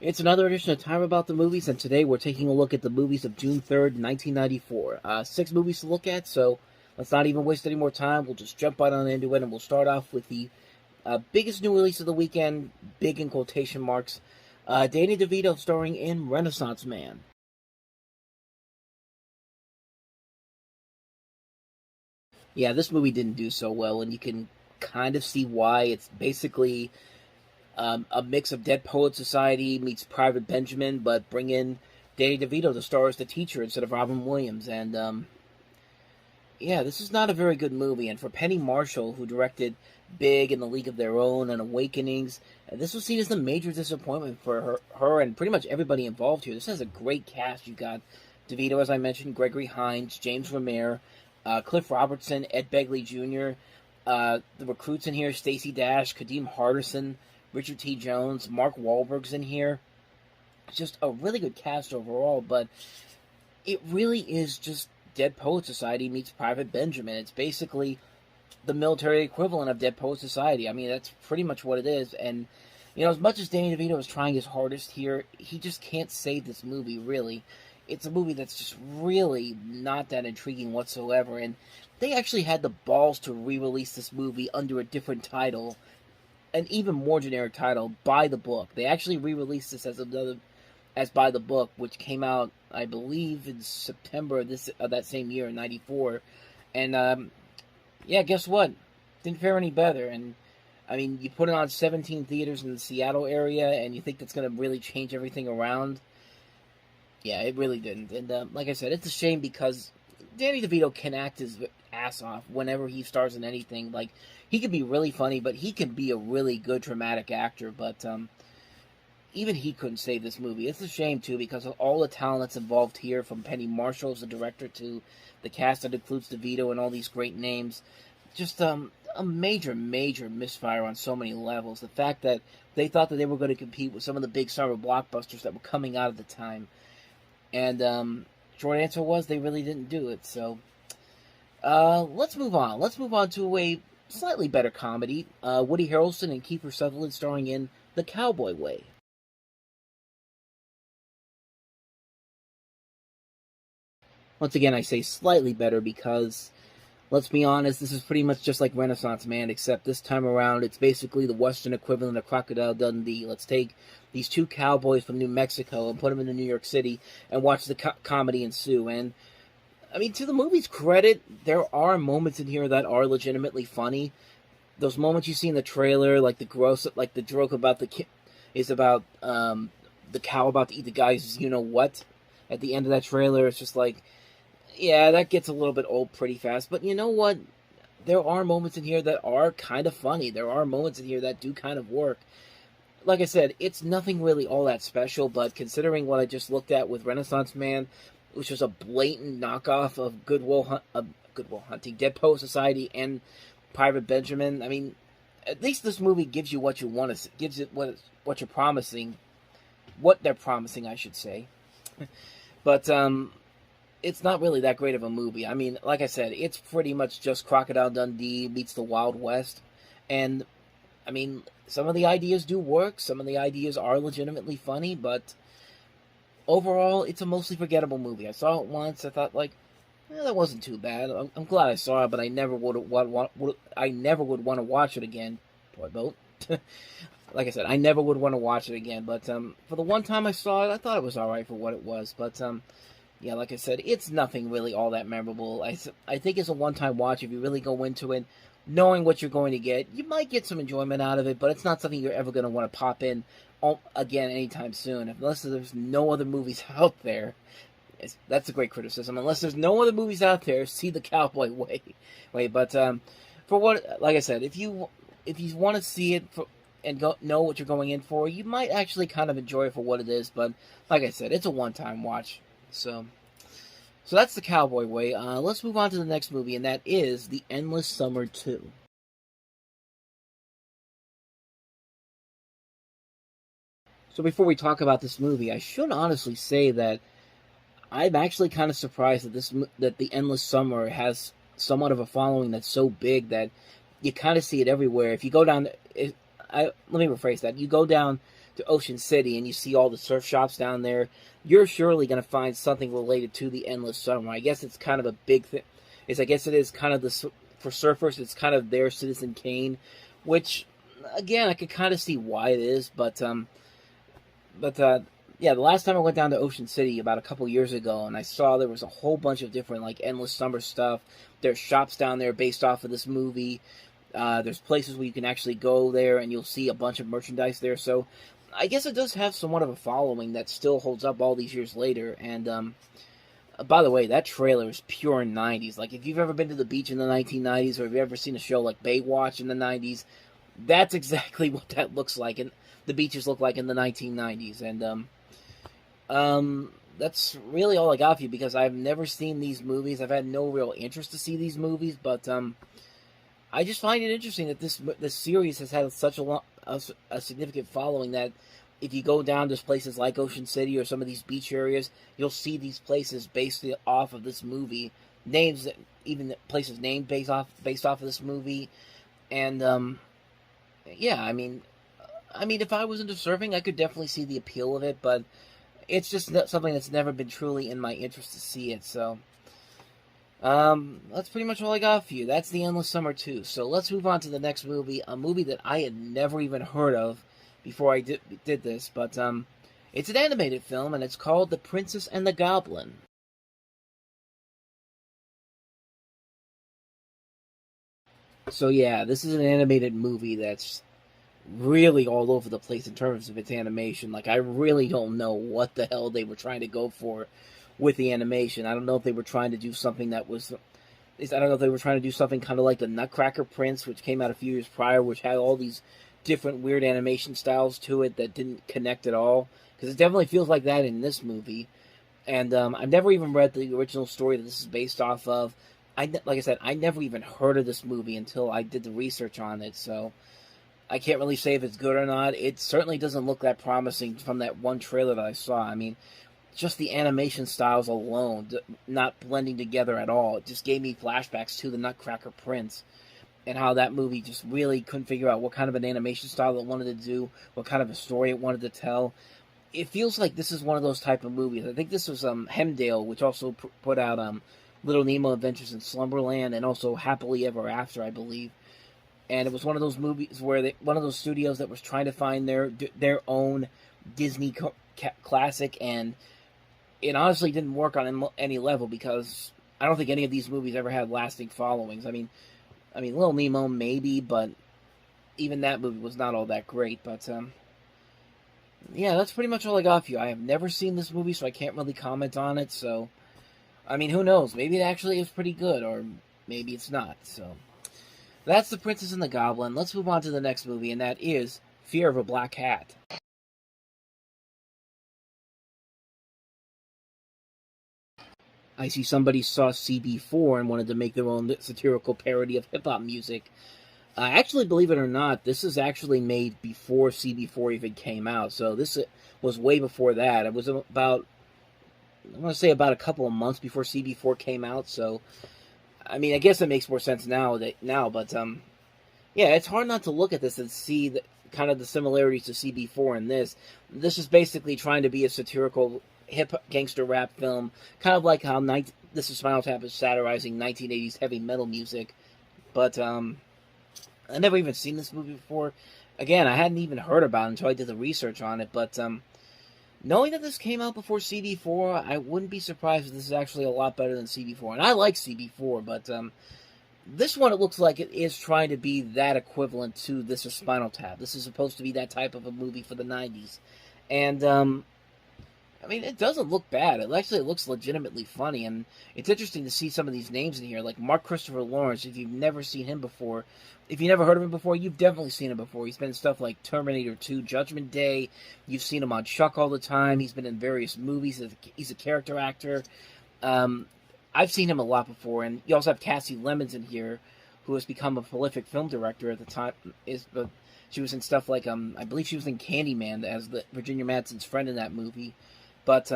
It's another edition of Time About the Movies, and today we're taking a look at the movies of June 3rd, 1994. Six movies to look at, so let's not even waste any more time. We'll just jump right on into it, and we'll start off with the biggest new release of the weekend, big in quotation marks, Danny DeVito starring in Renaissance Man. Yeah, this movie didn't do so well, and you can kind of see why. It's basically a mix of Dead Poet Society meets Private Benjamin, but bring in Danny DeVito to star as the teacher instead of Robin Williams. And yeah, this is not a very good movie. And for Penny Marshall, who directed Big and The League of Their Own and Awakenings, this was seen as the major disappointment for her and pretty much everybody involved here. This has a great cast. You've got DeVito, as I mentioned, Gregory Hines, James Remare, Cliff Robertson, Ed Begley Jr., the recruits in here, Stacey Dash, Kadeem Hardison, Richard T. Jones, Mark Wahlberg's in here. It's just a really good cast overall, but it really is just Dead Poet Society meets Private Benjamin. It's basically the military equivalent of Dead Poet Society. I mean, that's pretty much what it is. And, you know, as much as Danny DeVito is trying his hardest here, he just can't save this movie, really. It's a movie that's just really not that intriguing whatsoever. And they actually had the balls to re-release this movie under a different title, an even more generic title, By the Book. They actually re-released this as By the Book, which came out, I believe, in September of that same year, in '94. And yeah, guess what? Didn't fare any better. And I mean, you put it on 17 theaters in the Seattle area, and you think that's going to really change everything around? Yeah, it really didn't. And like I said, it's a shame because Danny DeVito can act his ass off whenever he stars in anything. Like, he can be really funny, but he can be a really good dramatic actor. But even he couldn't save this movie. It's a shame, too, because of all the talent that's involved here, from Penny Marshall as the director to the cast that includes DeVito and all these great names. Just a major, major misfire on so many levels. The fact that they thought that they were going to compete with some of the big summer blockbusters that were coming out at the time. And short answer was they really didn't do it. So let's move on. Let's move on to a slightly better comedy. Woody Harrelson and Kiefer Sutherland starring in The Cowboy Way. Once again, I say slightly better because, let's be honest, this is pretty much just like Renaissance Man, except this time around it's basically the Western equivalent of Crocodile Dundee. Let's take these two cowboys from New Mexico and put them into New York City and watch the comedy ensue. And I mean, to the movie's credit, there are moments in here that are legitimately funny. Those moments you see in the trailer, like the joke about is about the cow about to eat the guy's you-know-what. At the end of that trailer, it's just like, yeah, that gets a little bit old pretty fast. But you know what? There are moments in here that are kind of funny. There are moments in here that do kind of work. Like I said, it's nothing really all that special, but considering what I just looked at with Renaissance Man, which was a blatant knockoff of Good Will Hunting, Dead Poet Society, and Private Benjamin, I mean, at least this movie gives you what you want to, gives it what you're promising, what they're promising, I should say. But it's not really that great of a movie. I mean, like I said, it's pretty much just Crocodile Dundee meets the Wild West. And, I mean, some of the ideas do work. Some of the ideas are legitimately funny. But overall, it's a mostly forgettable movie. I saw it once. I thought, like, that wasn't too bad. I'm glad I saw it, but I never would want to watch it again. Toy boat. Like I said, I never would want to watch it again. But for the one time I saw it, I thought it was all right for what it was. But yeah, like I said, it's nothing really all that memorable. I think it's a one-time watch. If you really go into it, knowing what you're going to get, you might get some enjoyment out of it, but it's not something you're ever going to want to pop in again anytime soon. Unless there's no other movies out there. That's a great criticism. Unless there's no other movies out there, see The Cowboy Way. But for what, like I said, if you want to see it and know what you're going in for, you might actually kind of enjoy it for what it is. But like I said, it's a one-time watch. So that's The Cowboy Way. Let's move on to the next movie, and that is The Endless Summer 2. So before we talk about this movie, I should honestly say that I'm actually kind of surprised that The Endless Summer has somewhat of a following that's so big that you kind of see it everywhere. If you go down, let me rephrase that. You go down to Ocean City and you see all the surf shops down there, you're surely going to find something related to the Endless Summer. I guess it's kind of a big thing. I guess it is kind of for surfers. It's kind of their Citizen Kane, which again I could kind of see why it is, but yeah, the last time I went down to Ocean City about a couple years ago, and I saw there was a whole bunch of different like Endless Summer stuff. There's shops down there based off of this movie. There's places where you can actually go there and you'll see a bunch of merchandise there. So I guess it does have somewhat of a following that still holds up all these years later. And by the way, that trailer is pure 90s. Like, if you've ever been to the beach in the 1990s, or if you've ever seen a show like Baywatch in the 90s, that's exactly what that looks like, and the beaches look like in the 1990s. And that's really all I got for you, because I've never seen these movies. I've had no real interest to see these movies, but I just find it interesting that this series has had such a significant following, that if you go down to places like Ocean City or some of these beach areas, you'll see these places based off of this movie. Even places named based off of this movie. And yeah, I mean, if I was into surfing, I could definitely see the appeal of it, but it's just something that's never been truly in my interest to see it. So that's pretty much all I got for you. That's The Endless Summer 2. So let's move on to the next movie, a movie that I had never even heard of before I did this, but it's an animated film, and it's called The Princess and the Goblin. So yeah, this is an animated movie that's really all over the place in terms of its animation. Like, I really don't know what the hell they were trying to go for with the animation. I don't know if they were trying to do something that was... I don't know if they were trying to do something kind of like the Nutcracker Prince, which came out a few years prior, which had all these different weird animation styles to it that didn't connect at all. Because it definitely feels like that in this movie. And I've never even read the original story that this is based off of. Like I said, I never even heard of this movie until I did the research on it, so I can't really say if it's good or not. It certainly doesn't look that promising from that one trailer that I saw. I mean, just the animation styles alone, not blending together at all, it just gave me flashbacks to the Nutcracker Prince, and how that movie just really couldn't figure out what kind of an animation style it wanted to do, what kind of a story it wanted to tell. It feels like this is one of those type of movies. I think this was Hemdale, which also put out Little Nemo Adventures in Slumberland, and also Happily Ever After, I believe. And it was one of those movies where one of those studios that was trying to find their own Disney classic, and it honestly didn't work on any level, because I don't think any of these movies ever had lasting followings. I mean, Little Nemo maybe, but even that movie was not all that great. But yeah, that's pretty much all I got for you. I have never seen this movie, so I can't really comment on it. So, I mean, who knows? Maybe it actually is pretty good, or maybe it's not. So, that's The Princess and the Goblin. Let's move on to the next movie, and that is Fear of a Black Hat. I see somebody saw CB4 and wanted to make their own satirical parody of hip-hop music. Actually, believe it or not, this is actually made before CB4 even came out. So this was way before that. It was about, I want to say about a couple of months before CB4 came out. So, I mean, I guess it makes more sense now. But yeah, it's hard not to look at this and see kind of the similarities to CB4 in this. This is basically trying to be a satirical hip gangster rap film, kind of like how This Is Spinal Tap is satirizing 1980s heavy metal music. But I never even seen this movie before. Again, I hadn't even heard about it until I did the research on it. But knowing that this came out before CB4, I wouldn't be surprised if this is actually a lot better than CB4. And I like CB4, but this one, it looks like it is trying to be that equivalent to This Is Spinal Tap. This is supposed to be that type of a movie for the 90s. And I mean, it doesn't look bad. It actually looks legitimately funny, and it's interesting to see some of these names in here, like Mark Christopher Lawrence. If you've never seen him before, if you've never heard of him before, you've definitely seen him before. He's been in stuff like Terminator 2, Judgment Day. You've seen him on Chuck all the time. He's been in various movies. He's a character actor. I've seen him a lot before, and you also have Cassie Lemons in here, who has become a prolific film director at the time. She was in stuff like, I believe she was in Candyman as Virginia Madsen's friend in that movie. But,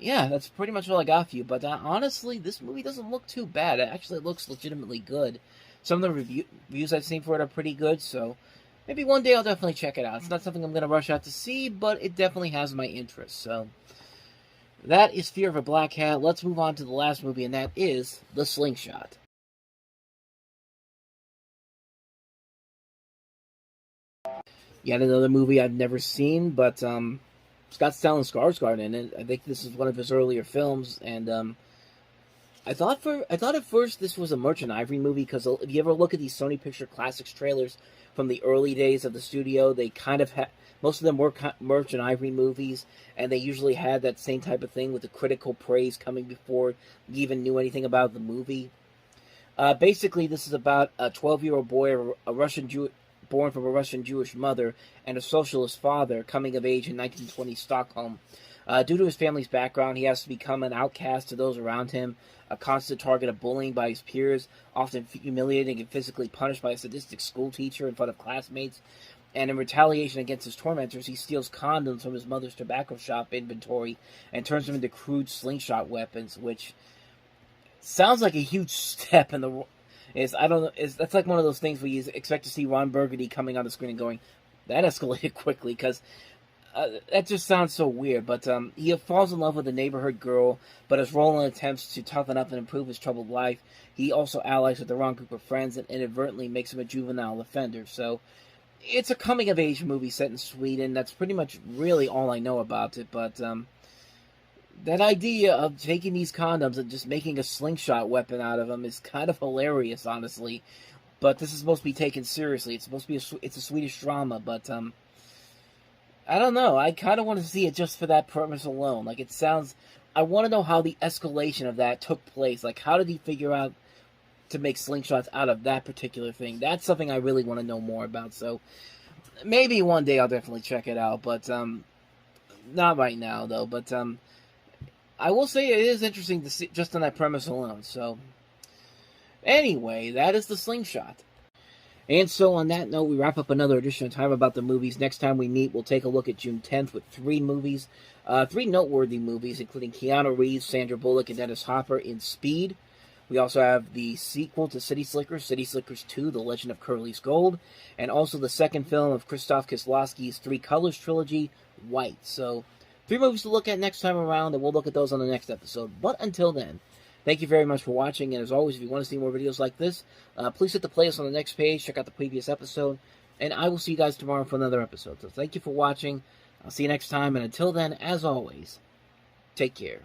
yeah, that's pretty much all I got for you. But, honestly, this movie doesn't look too bad. It actually looks legitimately good. Some of the reviews I've seen for it are pretty good, so maybe one day I'll definitely check it out. It's not something I'm going to rush out to see, but it definitely has my interest. So that is Fear of a Black Cat. Let's move on to the last movie, and that is The Slingshot. Yet another movie I've never seen, but it's got Stellan Skarsgård in it. I think this is one of his earlier films, and I thought at first this was a Merchant Ivory movie, because if you ever look at these Sony Picture Classics trailers from the early days of the studio, they kind of had, most of them were Merchant Ivory movies, and they usually had that same type of thing with the critical praise coming before you even knew anything about the movie. Basically, this is about a 12-year-old boy, a Russian Jew, born from a Russian Jewish mother, and a socialist father, coming of age in 1920 Stockholm. Due to his family's background, he has to become an outcast to those around him, a constant target of bullying by his peers, often humiliated and physically punished by a sadistic schoolteacher in front of classmates. And in retaliation against his tormentors, he steals condoms from his mother's tobacco shop inventory and turns them into crude slingshot weapons, which sounds like a huge step in the... That's like one of those things where you expect to see Ron Burgundy coming on the screen and going, that escalated quickly, because that just sounds so weird. But he falls in love with a neighborhood girl, but as Roland attempts to toughen up and improve his troubled life, he also allies with the wrong group of friends and inadvertently makes him a juvenile offender. So it's a coming-of-age movie set in Sweden. That's pretty much really all I know about it, but that idea of taking these condoms and just making a slingshot weapon out of them is kind of hilarious, honestly. But this is supposed to be taken seriously. It's supposed to be it's a Swedish drama, but I don't know. I kind of want to see it just for that premise alone. Like, it sounds... I want to know how the escalation of that took place. Like, how did he figure out to make slingshots out of that particular thing? That's something I really want to know more about. So maybe one day I'll definitely check it out, but not right now, though. But I will say it is interesting to see just on that premise alone. So anyway, that is The Slingshot. And so on that note, we wrap up another edition of Time About the Movies. Next time we meet, we'll take a look at June 10th with three movies. Three noteworthy movies, including Keanu Reeves, Sandra Bullock, and Dennis Hopper in Speed. We also have the sequel to City Slickers 2, The Legend of Curly's Gold, and also the second film of Krzysztof Kieslowski's Three Colors trilogy, White. So, three movies to look at next time around, and we'll look at those on the next episode. But until then, thank you very much for watching, and as always, if you want to see more videos like this, please hit the playlist on the next page, check out the previous episode, and I will see you guys tomorrow for another episode. So thank you for watching, I'll see you next time, and until then, as always, take care.